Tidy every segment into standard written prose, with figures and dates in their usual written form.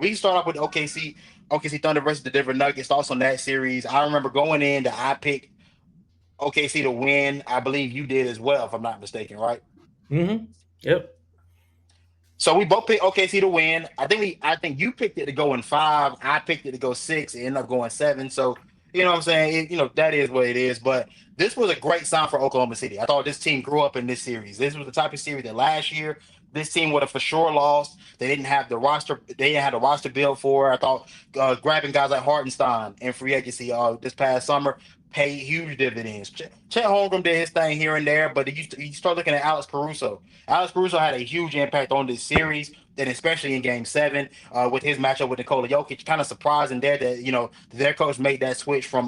We start off with OKC Thunder versus the Denver Nuggets. Thoughts on that series? I remember going in that I picked OKC to win. I believe you did as well, if I'm not mistaken, right? Mm-hmm. Yep. So we both picked OKC to win. I think you picked it to go in five. I picked it to go six. It ended up going seven. So you know what I'm saying? That is what it is. But this was a great sign for Oklahoma City. I thought this team grew up in this series. This was the type of series that last year this team would have for sure lost. They didn't have the roster. They didn't have the roster built for. I thought grabbing guys like Hartenstein in free agency this past summer paid huge dividends. Chet Holmgren did his thing here and there, but you start looking at Alex Caruso. Alex Caruso had a huge impact on this series, and especially in Game Seven with his matchup with Nikola Jokic. Kind of surprising there that their coach made that switch from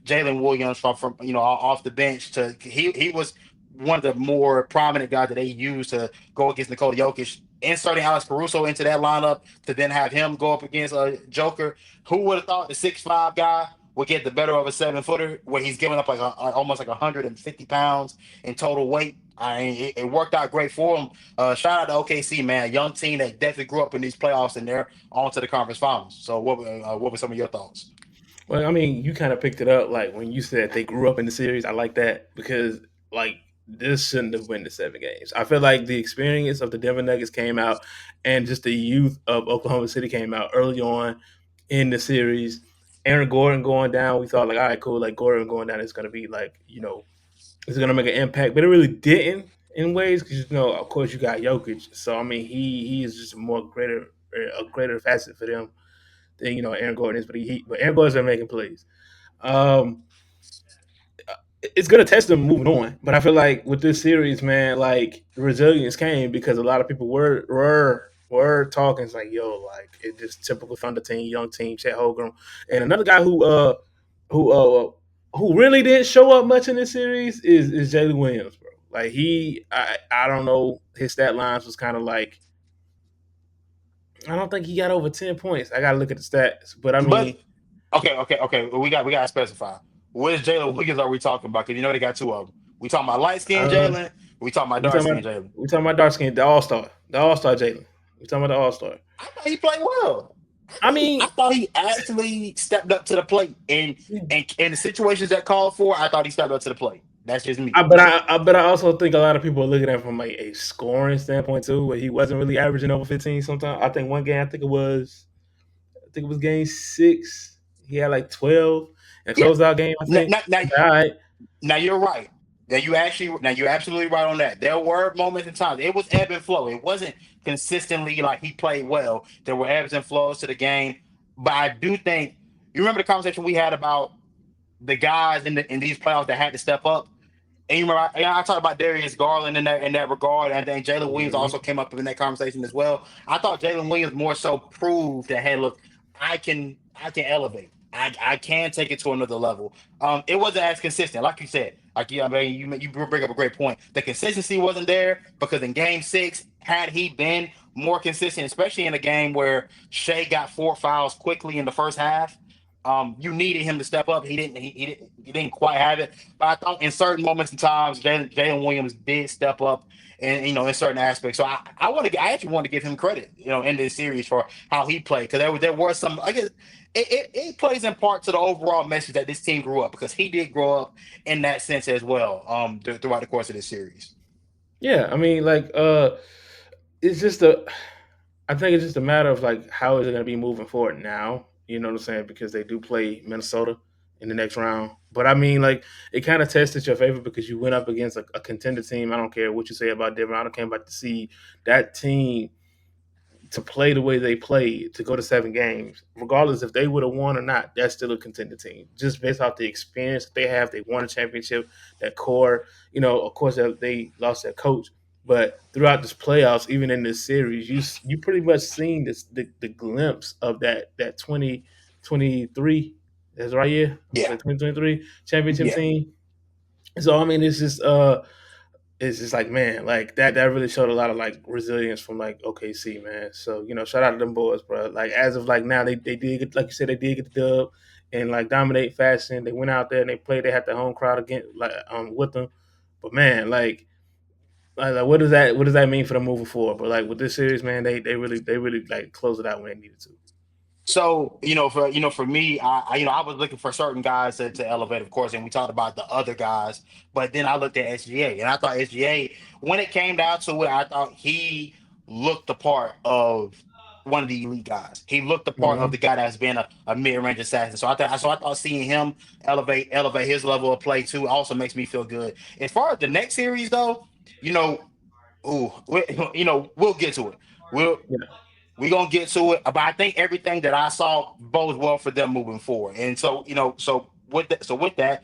Jalen Williams from off the bench to he was one of the more prominent guys that they used to go against Nikola Jokic. Inserting Alex Caruso into that lineup to then have him go up against Joker. Who would have thought the 6'5" guy would get the better of a 7-footer where he's giving up almost like 150 pounds in total weight. It worked out great for him. Shout out to OKC, man, a young team that definitely grew up in these playoffs and they're on to the conference finals. So what were some of your thoughts? Well, I mean, you kind of picked it up like when you said they grew up in the series. I like that because like this shouldn't have won the 7 games. I feel like the experience of the Denver Nuggets came out, and just the youth of Oklahoma City came out early on in the series. Aaron Gordon going down, we thought like, all right, cool. Like Gordon going down is going to be like, it's going to make an impact, but it really didn't in ways because of course, you got Jokic. So I mean, he is just a greater facet for them than Aaron Gordon is, but Aaron Gordon's been making plays. Um, it's gonna test them moving on, but I feel like with this series, man, like the resilience came because a lot of people were talking. It's like, yo, like it just typical Thunder team, young team, Chet Holmgren, and another guy who who really didn't show up much in this series is Jalen Williams, bro. Like I don't know, his stat lines was kind of like, I don't think he got over 10 points. I gotta look at the stats, but I But mean, okay. Well, we got to specify. Which Jalen Williams are we talking about? Because they got two of them. We talking about light skinned uh, Jalen. We talking about we dark talking skinned about Jalen. we talking about dark skin, the All Star Jalen. We talking about the All Star. I thought he played well. I I mean, thought he actually stepped up to the plate and in the situations that called for. I thought he stepped up to the plate. That's just me. but I also think a lot of people are looking at it from like a scoring standpoint too, where he wasn't really averaging over 15. Sometimes I think one game, I think it was game 6. He had like 12 and Yeah. closed out game. I Now, think. now, now, All right, now you're right. Now you're absolutely right on that. There were moments and times. It was ebb and flow. It wasn't consistently like he played well. There were ebbs and flows to the game. But I do think you remember the conversation we had about the guys in these playoffs that had to step up. And you remember, I talked about Darius Garland in that regard, and then Jalen Williams mm-hmm. also came up in that conversation as well. I thought Jalen Williams more so proved that, hey, look, I can elevate. I can take it to another level. It wasn't as consistent, like you said. Like yeah, I mean, you bring up a great point. The consistency wasn't there because in Game 6, had he been more consistent, especially in a game where Shea got 4 fouls quickly in the first half, you needed him to step up. He didn't quite have it. But I thought in certain moments and times, Jalen Williams did step up, and in certain aspects. So I actually want to give him credit, in this series for how he played because there were some. I guess it plays in part to the overall message that this team grew up because he did grow up in that sense as well. Throughout the course of this series. Yeah, I mean, like, it's just a. I think it's just a matter of like how is it going to be moving forward now. You know what I'm saying? Because they do play Minnesota in the next round. But I mean, like, it kind of tested your favor because you went up against a contender team. I don't care what you say about Denver. I don't care about to see that team to play the way they played to go to 7 games, regardless if they would have won or not. That's still a contender team, just based off the experience that they have. They won a championship. That core, of course, they lost their coach, but throughout this playoffs, even in this series, you pretty much seen the glimpse of that 2023. That's right, yeah. Was Yeah, that 2023 championship yeah. team? So I mean, it's just like, man, like that really showed a lot of like resilience from like OKC, man. So shout out to them boys, bro. Like as of like now, they did get, like you said, they did get the dub and like dominate fashion. They went out there and they played. They had the home crowd again, like with them. But man, like what does that mean for them moving forward? But like with this series, man, they really like close it out when they needed to. So for me, I was looking for certain guys to elevate, of course, and we talked about the other guys, but then I looked at SGA, and I thought SGA, when it came down to it, I thought he looked the part of one of the elite guys. He looked the part of the Mhm. guy that's been a mid-range assassin. So I thought seeing him elevate his level of play too also makes me feel good. As far as the next series though, you know, ooh, we'll get to it. We'll Yeah. we're gonna get to it, but I think everything that I saw bodes well for them moving forward. And so, so with that,